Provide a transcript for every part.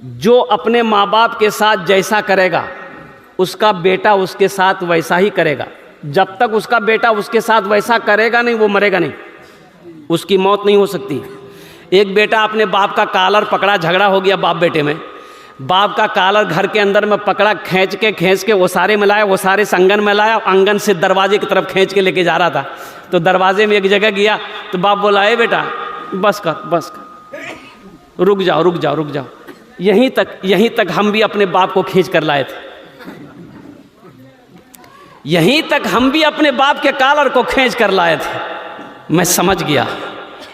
जो अपने माँ बाप के साथ जैसा करेगा उसका बेटा उसके साथ वैसा ही करेगा। जब तक उसका बेटा उसके साथ वैसा करेगा नहीं, वो मरेगा नहीं, उसकी मौत नहीं हो सकती। एक बेटा अपने बाप का कॉलर पकड़ा, झगड़ा हो गया बाप बेटे में, बाप का कॉलर घर के अंदर में पकड़ा, खींच के वो सारे में लाया, वो सारे संगन में लाया, अंगन से दरवाजे की तरफ खींच के लेके जा रहा था। तो दरवाजे में एक जगह गया तो बाप बोला, ए बेटा बस कर, रुक जाओ। यहीं तक हम भी अपने बाप को खींच कर लाए थे, यहीं तक हम भी अपने बाप के कॉलर को खींच कर लाए थे। मैं समझ गया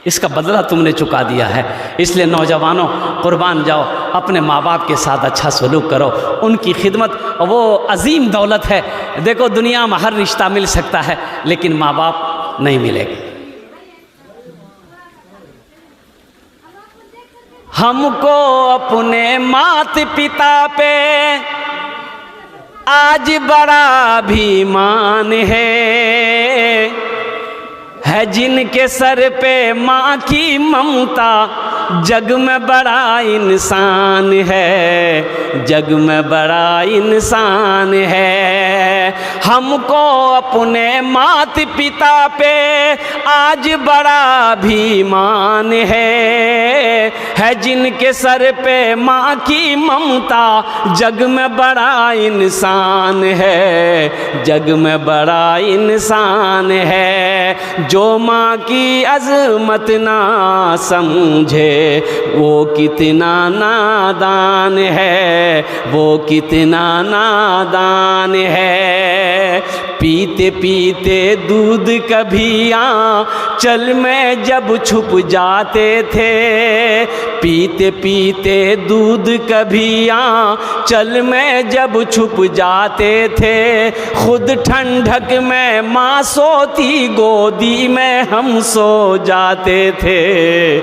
इसका बदला तुमने चुका दिया है। इसलिए नौजवानों, कुर्बान जाओ, अपने माँ बाप के साथ अच्छा सलूक करो, उनकी खिदमत वो अजीम दौलत है। देखो दुनिया में हर रिश्ता मिल सकता है लेकिन माँ बाप नहीं मिलेगा। हमको अपने माता पिता पे आज बड़ा अभिमान है जिनके सर पे माँ की ममता, जग में बड़ा इंसान है, जग में बड़ा इंसान है। हमको अपने माता पिता पे आज बड़ा अभिमान है जिनके सर पे माँ की ममता, जग में बड़ा इंसान है, जग में बड़ा इंसान है। जो माँ की अज़मत ना समझे वो कितना नादान है, वो कितना नादान है। पीते पीते दूध कभी आंचल में जब छुप जाते थे, पीते पीते दूध कभी आंचल में जब छुप जाते थे, खुद ठंडक में माँ सोती गोदी में हम सो जाते थे,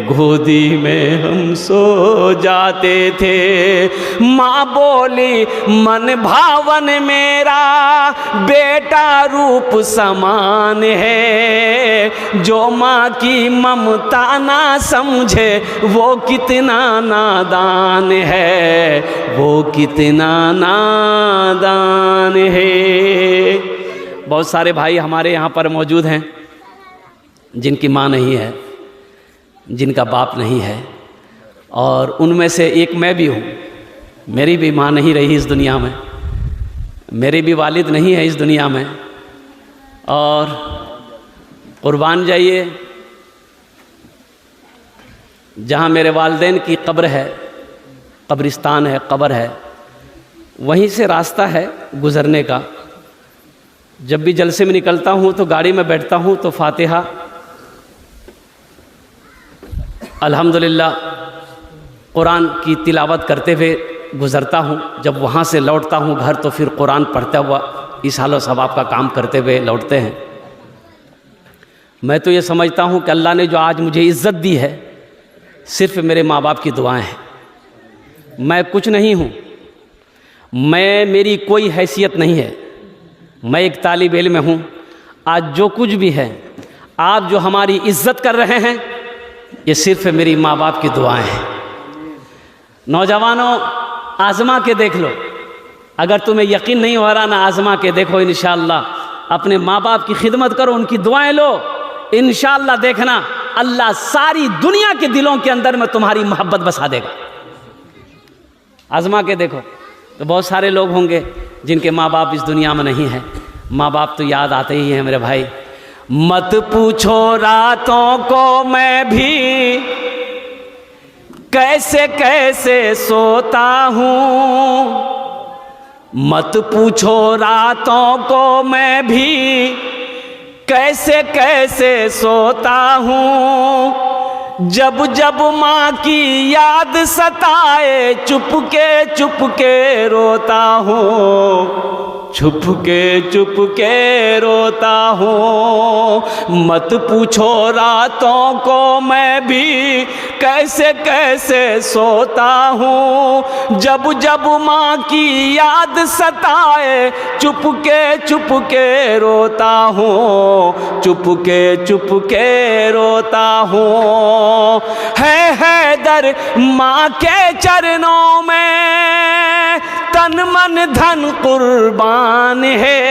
गोदी में हम सो जाते थे। माँ बोली मन भावन मेरा बेटा रूप समान है, जो माँ की ममता ना समझे वो कितना नादान है, वो कितना नादान है। बहुत सारे भाई हमारे यहाँ पर मौजूद हैं जिनकी माँ नहीं है, जिनका बाप नहीं है, और उनमें से एक मैं भी हूँ। मेरी भी माँ नहीं रही इस दुनिया में, मेरे भी वालिद नहीं है इस दुनिया में। और कुर्बान जाइए, जहाँ मेरे वालिदैन की कब्र है, कब्रिस्तान है, कब्र है, वहीं से रास्ता है गुज़रने का। जब भी जलसे में निकलता हूँ तो गाड़ी में बैठता हूँ तो फातिहा, अल्हम्दुलिल्लाह कुरान की तिलावत करते हुए गुज़रता हूँ। जब वहाँ से लौटता हूँ घर तो फिर कुरान पढ़ता हुआ इस हाल सवाब का काम करते हुए लौटते हैं। मैं तो ये समझता हूँ कि अल्लाह ने जो आज मुझे इज़्ज़त दी है सिर्फ़ मेरे माँ बाप की दुआएं हैं। मैं कुछ नहीं हूँ, मेरी कोई हैसियत नहीं है, मैं एक तालिब इल्म हूँ। आज जो कुछ भी है, आप जो हमारी इज़्ज़त कर रहे हैं, ये सिर्फ़ मेरी माँ बाप की दुआएं हैं। नौजवानों, आज़मा के देख लो, अगर तुम्हें यकीन नहीं हो रहा ना, आज़मा के देखो। इंशाअल्लाह अपने माँ बाप की खिदमत करो, उनकी दुआएं लो, इंशाअल्लाह देखना अल्लाह सारी दुनिया के दिलों के अंदर में तुम्हारी मोहब्बत बसा देगा। आज़मा के देखो। तो बहुत सारे लोग होंगे जिनके माँ बाप इस दुनिया में नहीं हैं। माँ बाप तो याद आते ही हैं मेरे भाई। मत पूछो रातों को मैं भी कैसे कैसे सोता हूँ, मत पूछो रातों को मैं भी कैसे कैसे सोता हूँ, जब जब माँ की याद सताए चुपके चुपके रोता हूँ, चुप के रोता हूँ। मत पूछो रातों को मैं भी कैसे कैसे सोता हूँ। जब जब माँ की याद सताए चुप के रोता हूँ। चुप के रोता हूँ। है दर माँ के चरणों में तन मन धन कुर्बान है।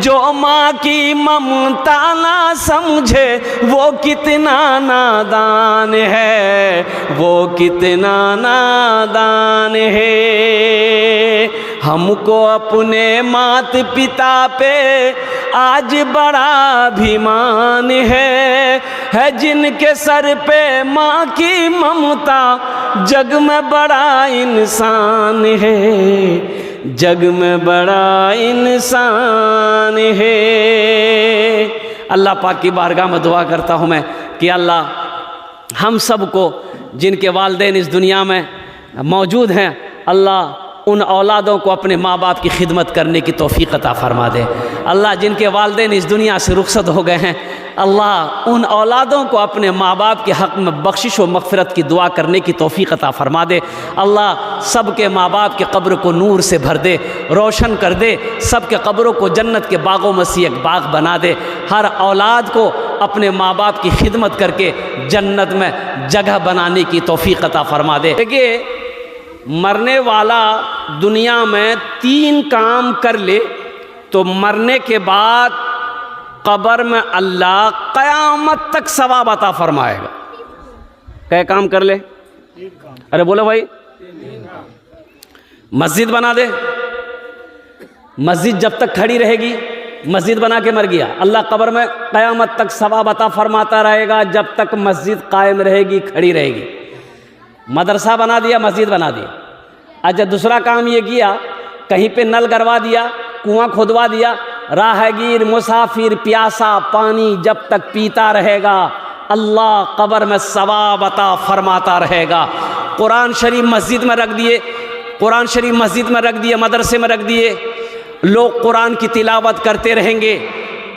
जो माँ की ममता ना समझे वो कितना नादान है, वो कितना नादान है। हमको अपने मात पिता पे आज बड़ा अभिमान है जिनके सर पे माँ की ममता जग में बड़ा इंसान है, जग में बड़ा इंसान है। अल्लाह पाक की बारगाह में दुआ करता हूँ मैं कि अल्लाह हम सबको जिनके वालिदैन इस दुनिया में मौजूद हैं, अल्लाह उन औलादों को अपने माँ बाप की खिदमत करने की तौफीक अता फरमा दे। अल्लाह जिनके वालिदैन इस दुनिया से रुखसत हो गए हैं, अल्लाह उन औलादों को अपने माँ बाप के हक़ में बख्शिश व मग़फ़िरत की दुआ करने की तौफीक अता फरमा दे। अल्लाह सब के माँ बाप के कब्र को नूर से भर दे, रोशन कर दे। सब के कब्रों को जन्नत के बागों में से एक बाग बना दे। हर औलाद को अपने माँ बाप की खिदमत करके जन्नत में जगह बनाने की तौफीक अता फरमा दे। देखिए, मरने वाला दुनिया में 3 काम कर ले तो मरने के बाद कब्र में अल्लाह क़यामत तक सवाब अता फरमाएगा। क्या काम कर ले? अरे बोलो भाई। मस्जिद बना दे। मस्जिद जब तक खड़ी रहेगी, मस्जिद बना के मर गया, अल्लाह कब्र में क़यामत तक सवाब अता फरमाता रहेगा जब तक मस्जिद कायम रहेगी, खड़ी रहेगी। मदरसा बना दिया, मस्जिद बना दिया। अच्छा, दूसरा काम ये किया, कहीं पे नल गड़वा दिया, कुआं खुदवा दिया, राहगीर मुसाफिर प्यासा पानी जब तक पीता रहेगा अल्लाह कब्र में सवाब अता फरमाता रहेगा। कुरान शरीफ मस्जिद में रख दिए, कुरान शरीफ मस्जिद में रख दिए, मदरसे में रख दिए, लोग कुरान की तिलावत करते रहेंगे,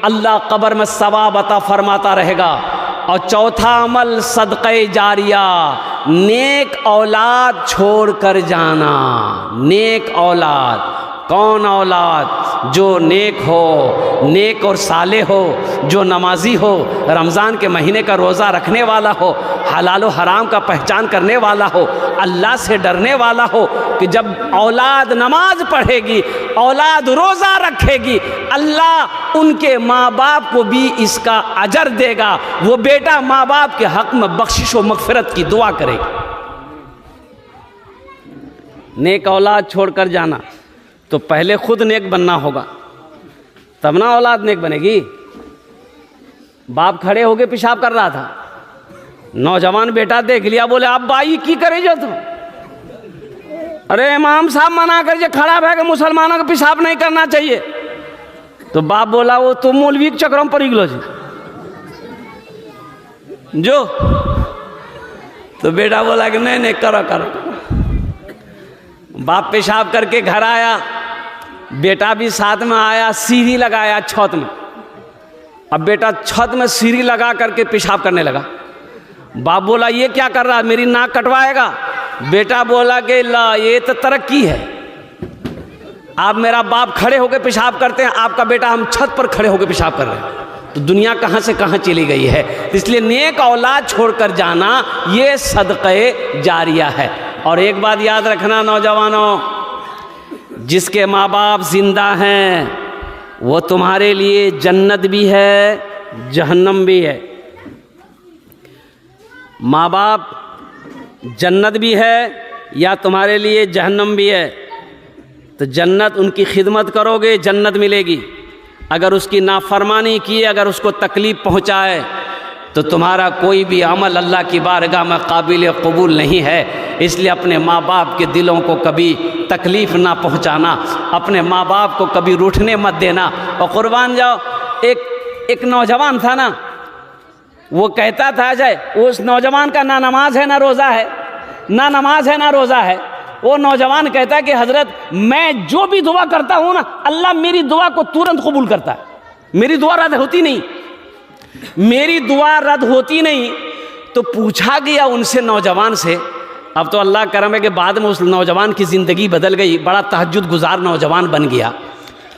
अल्लाह कब्र में सवाब अता फरमाता रहेगा। और चौथा अमल सदक़े जारिया, नेक औलाद छोड़ कर जाना। नेक औलाद, कौन औलाद? जो नेक हो, नेक और साले हो, जो नमाजी हो, रमज़ान के महीने का रोज़ा रखने वाला हो, हलाल व हराम का पहचान करने वाला हो, अल्लाह से डरने वाला हो कि जब औलाद नमाज पढ़ेगी, औलाद रोज़ा रखेगी, अल्लाह उनके माँ बाप को भी इसका अजर देगा। वो बेटा माँ बाप के हक़ में बख्शिश व मग़फ़िरत की दुआ करेगी। नेक औलाद छोड़कर जाना तो पहले खुद नेक बनना होगा, तब ना औलाद नेक बनेगी। बाप खड़े होके पेशाब कर रहा था, नौजवान बेटा देख लिया, बोले अब भाई की करे जो तुम? अरे इमाम साहब मना कर, खड़ा है कि मुसलमानों को पेशाब नहीं करना चाहिए। तो बाप बोला वो तुम मौलवी के चक्रों पर निकलो जो। तो बेटा बोला कि नहीं नहीं करो करो। बाप पेशाब करके घर आया, बेटा भी साथ में आया, सीढ़ी लगाया छत में। अब बेटा छत में सीढ़ी लगा करके पेशाब करने लगा। बाप बोला ये क्या कर रहा है, मेरी नाक कटवाएगा? बेटा बोला कि ला ये तो तरक्की है, आप मेरा बाप खड़े होकर पेशाब करते हैं, आपका बेटा हम छत पर खड़े होकर पेशाब कर रहे हैं। तो दुनिया कहाँ से कहाँ चली गई है। इसलिए नेक औलाद छोड़कर जाना ये सदक़े जारिया है। और एक बात याद रखना नौजवानों, जिसके माँ बाप जिंदा हैं वो तुम्हारे लिए जन्नत भी है, जहन्नम भी है। माँ बाप जन्नत भी है या तुम्हारे लिए जहन्नम भी है। तो जन्नत उनकी खिदमत करोगे, जन्नत मिलेगी। अगर उसकी नाफरमानी की, अगर उसको तकलीफ़ पहुँचाए तो तुम्हारा कोई भी अमल अल्लाह की बारगाह में काबिल कबूल नहीं है। इसलिए अपने माँ बाप के दिलों को कभी तकलीफ़ ना पहुँचाना, अपने माँ बाप को कभी रूठने मत देना। और कुर्बान जाओ, एक नौजवान था ना, वो कहता था, अजय उस नौजवान का ना नमाज है ना रोज़ा है, ना नमाज है ना रोज़ा है, वो नौजवान कहता है कि हजरत मैं जो भी दुआ करता हूँ ना, अल्लाह मेरी दुआ को तुरंत कबूल करता है, मेरी दुआ रद्द होती नहीं, मेरी दुआ रद्द होती नहीं। तो पूछा गया उनसे, नौजवान से, अब तो अल्लाह करम है कि बाद में उस नौजवान की ज़िंदगी बदल गई, बड़ा तहज्जुद गुजार नौजवान बन गया।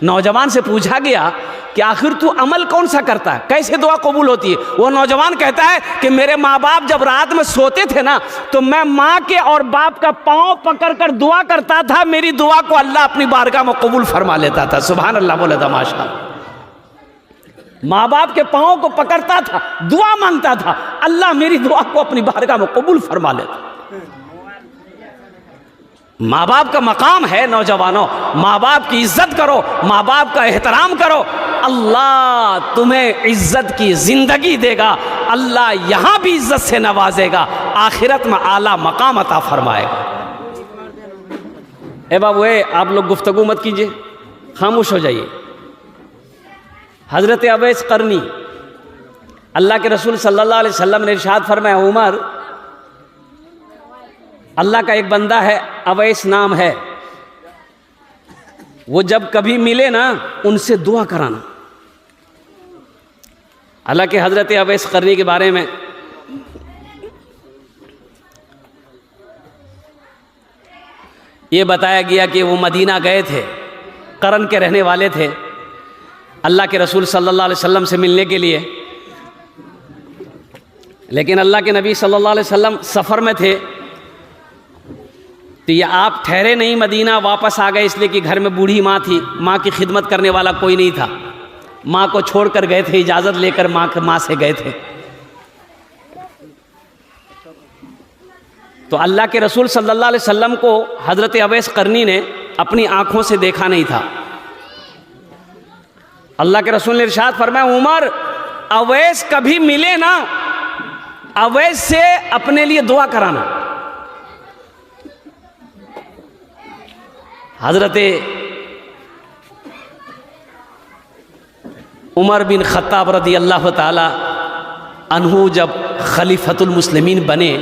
नौजवान से पूछा गया कि आखिर तू अमल कौन सा करता है, कैसे दुआ कबूल होती है? वो नौजवान कहता है कि मेरे माँ बाप जब रात में सोते थे ना, तो मैं माँ के और बाप का पाँव पकड़ कर दुआ करता था, मेरी दुआ को अल्लाह अपनी बारगाह में कबूल फरमा लेता था। सुभान अल्लाह बोले था माशाअल्लाह। माँ बाप के पाँव को पकड़ता था, दुआ मांगता था, अल्लाह मेरी दुआ को अपनी बारगाह में कबूल फरमा लेता। माँ बाप का मकाम है नौजवानों, माँ बाप की इज्जत करो, माँ बाप का एहतराम करो, अल्लाह तुम्हें इज्जत की जिंदगी देगा, अल्लाह यहाँ भी इज्जत से नवाजेगा, आखिरत में आला मकाम अता फरमाएगा। ए बाबू आप लोग गुफ्तगू मत कीजिए, खामोश हो जाइए। हज़रत अवैस करनी, अल्लाह के रसूल सल्लल्लाहु अलैहि वसल्लम ने इरशाद फरमाया, उमर अल्लाह का एक बंदा है, अवैस नाम है, वो जब कभी मिले ना उनसे दुआ कराना। हालांकि हज़रत अवैस करनी के बारे में ये बताया गया कि वो मदीना गए थे, करन के रहने वाले थे, अल्लाह के रसूल सल्लल्लाहु अलैहि वसल्लम से मिलने के लिए, लेकिन अल्लाह के नबी सल्लल्लाहु अलैहि वसल्लम सफ़र में थे, तो ये आप ठहरे नहीं, मदीना वापस आ गए, इसलिए कि घर में बूढ़ी माँ थी, माँ की खिदमत करने वाला कोई नहीं था, माँ को छोड़कर गए थे, इजाज़त लेकर माँ से गए थे। तो अल्लाह के रसूल सल्लल्लाहु अलैहि वसल्लम को हज़रत अवैस करनी ने अपनी आँखों से देखा नहीं था। अल्लाह के रसूल ने इरशाद फरमाया, उमर अवैस कभी मिले ना, अवैस से अपने लिए दुआ कराना। हज़रत उमर बिन ख़त्ताब रदी अल्लाह ताला अन्हु जब खलीफतुल मुस्लिमीन बने,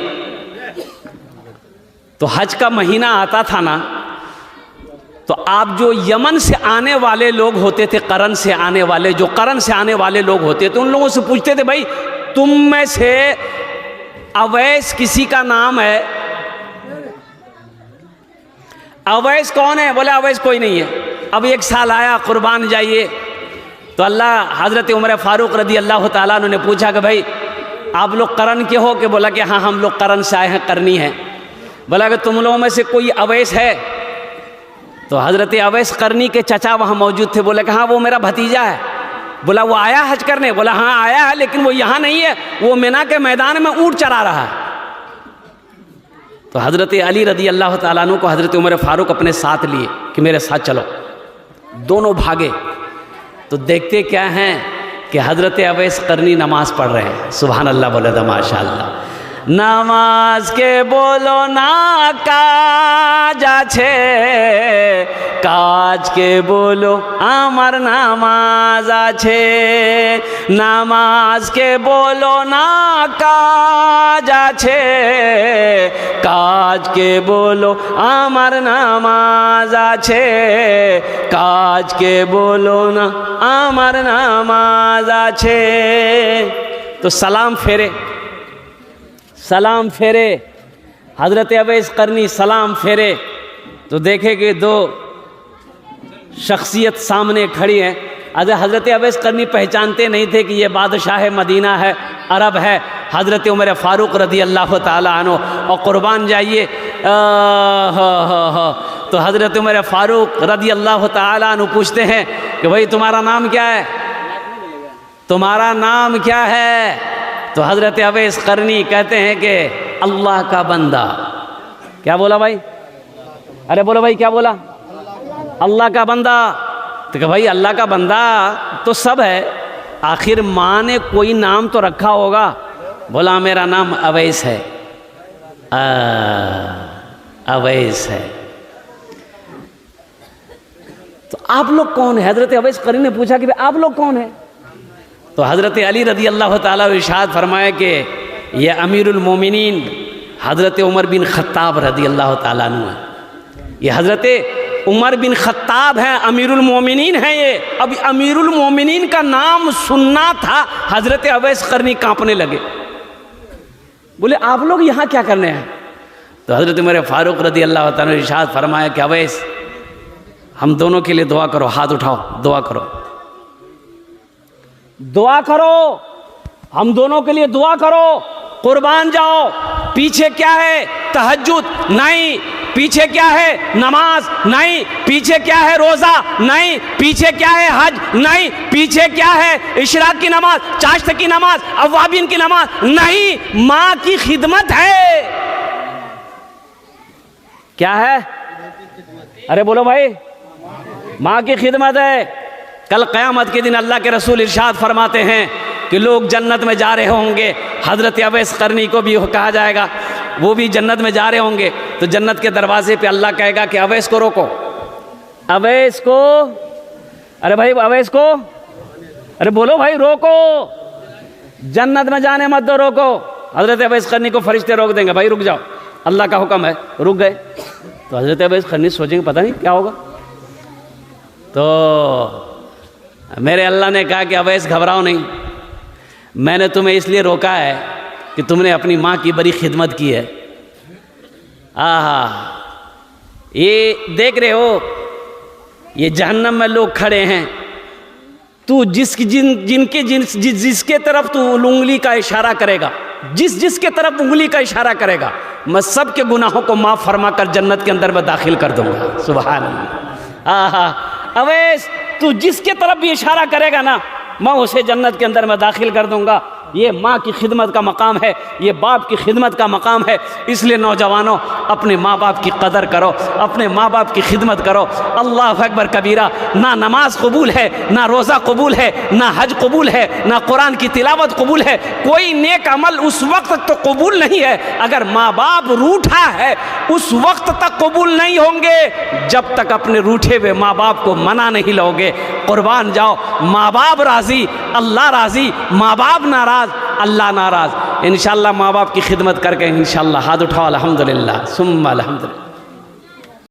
तो हज का महीना आता था ना, तो आप जो यमन से आने वाले लोग होते थे, करन से आने वाले, जो करन से आने वाले लोग होते थे, उन लोगों से पूछते थे, भाई तुम में से अवैस किसी का नाम है? अवैस कौन है? बोले अवैस कोई नहीं है। अब एक साल आया, कुर्बान जाइए, तो अल्लाह हज़रत उमर फ़ारूक रदी अल्लाह ताला ने पूछा कि भाई आप लोग करन के हो? कि बोला कि हाँ हम लोग करन से आए हैं, करनी है। बोला कि तुम लोगों में से कोई अवैस है? तो हज़रत अवैस करनी के चचा वहाँ मौजूद थे, बोले कि हाँ वो मेरा भतीजा है। बोला वो आया हज करने? बोला हाँ आया है, लेकिन वो यहाँ नहीं है, वो मिना के मैदान में ऊँट चरा रहा है। तो हज़रत अली रदी अल्लाह ताला अन्हु को हज़रत उमर फ़ारूक अपने साथ लिए कि मेरे साथ चलो। दोनों भागे, तो देखते क्या हैं कि हज़रत अवैस करनी नमाज़ पढ़ रहे हैं। सुभान अल्लाह बोले तो माशाअल्लाह। नामाज के बोलो ना काज आछे, काज के बोलो आमार नामाज आछे, नामाज के बोलो ना काज आछे, काज के बोलो आमार नामाज आछे, काज के बोलो ना आमार नामाज आछे। तो सलाम फेरे, सलाम फेरे, हज़रत अवैस करनी सलाम फेरे, तो देखे कि दो शख्सियत सामने खड़ी है। हज़रत अवैस करनी पहचानते नहीं थे कि ये बादशाह मदीना है, अरब है, हज़रत उमर फ़ारूक रदी अल्लाह ताला अन्हु। और कुर्बान जाइए, तो हज़रत उमर फ़ारूक रदी अल्लाह ताला अन्हु पूछते हैं कि भाई तुम्हारा नाम क्या है? तुम्हारा नाम क्या है? तो हज़रत अवैस करनी कहते हैं कि अल्लाह का बंदा। क्या बोला भाई? अरे बोलो भाई क्या बोला? अल्लाह का बंदा। तो कहा भाई अल्लाह का बंदा तो सब है, आखिर माँ ने कोई नाम तो रखा होगा। बोला मेरा नाम अवैस है। अवैस है। तो आप लोग कौन है? हज़रत अवैस करनी ने पूछा कि आप लोग कौन है? तो हज़रत अली रदी अल्लाह ताला इरशाद फरमाया कि ये अमीरुल मोमिनीन हज़रत उमर बिन ख़त्ताब रदी अल्लाह ताला अन्हु है। ये हज़रत उमर बिन खत्ताब हैं, अमीरुल मोमिनीन हैं ये। अब अमीरुल मोमिनीन का नाम सुनना था, हज़रत अवैस करनी कांपने लगे। बोले आप लोग यहाँ क्या करने हैं? तो हज़रत उमर फारूक रज़ी अल्लाह तआला ने इरशाद फरमाया कि अवैस हम दोनों के लिए दुआ करो, हाथ उठाओ, दुआ करो, दुआ करो, हम दोनों के लिए दुआ करो, कुर्बान जाओ। पीछे क्या है? तहज्जुद नहीं। पीछे क्या है? नमाज नहीं। पीछे क्या है? रोजा नहीं। पीछे क्या है? हज नहीं। पीछे क्या है? इशराक की नमाज, चाश्त की नमाज, अवाबिन की नमाज नहीं। माँ की खिदमत है। क्या है? अरे बोलो भाई, माँ की खिदमत है। कल क़यामत के दिन अल्लाह के रसूल इरशाद फरमाते हैं कि लोग जन्नत में जा रहे होंगे, हज़रत अवैस करनी को भी कहा जाएगा, वो भी जन्नत में जा रहे होंगे। तो जन्नत के दरवाजे पे अल्लाह कहेगा कि अवैस को रोको, अवैस को, अरे भाई अवैस को, अरे बोलो भाई रोको, जन्नत में जाने मत दो, रोको। हज़रत अवैस करनी को फरिश्ते रोक देंगे, भाई रुक जाओ, अल्लाह का हुक्म है, रुक गए। तो हज़रत अवैस करनी सोचेंगे पता नहीं क्या होगा। तो मेरे अल्लाह ने कहा कि अवैस घबराओ नहीं, मैंने तुम्हें इसलिए रोका है कि तुमने अपनी माँ की बड़ी खिदमत की है। आहा, ये देख रहे हो, ये जहन्नम में लोग खड़े हैं, तू जिसके तरफ तू उंगली का इशारा करेगा, जिसके तरफ उंगली का इशारा करेगा, मैं सब के गुनाहों को माफ़ फरमा कर जन्नत के अंदर में दाखिल कर दूंगा। सुभान अल्लाह। आहा, अवैस तू जिसके तरफ भी इशारा करेगा ना, मैं उसे जन्नत के अंदर में दाखिल कर दूंगा। ये माँ की खिदमत का मकाम है, ये बाप की खिदमत का मकाम है। इसलिए नौजवानों, अपने माँ बाप की कदर करो, अपने माँ बाप की खिदमत करो। अल्लाह अकबर कबीरा। ना नमाज कबूल है, ना रोज़ा कबूल है, ना हज कबूल है, ना कुरान की तिलावत कबूल है। कोई नेक अमल उस वक्त तक तो कबूल नहीं है अगर माँ बाप रूठा है, उस वक्त तक कबूल नहीं होंगे जब तक अपने रूठे हुए माँ बाप को मना नहीं लोगे। कुर्बान जाओ, माँ बाप राज़ी, अल्लाह राज़ी, माँ बाप नाराज़, अल्लाह नाराज़। इंशाअल्लाह माँ बाप की खिदमत करके इंशाअल्लाह हाथ उठाओ, अल्हम्दुलिल्लाह सुम्मा अल्हम्दुलिल्लाह।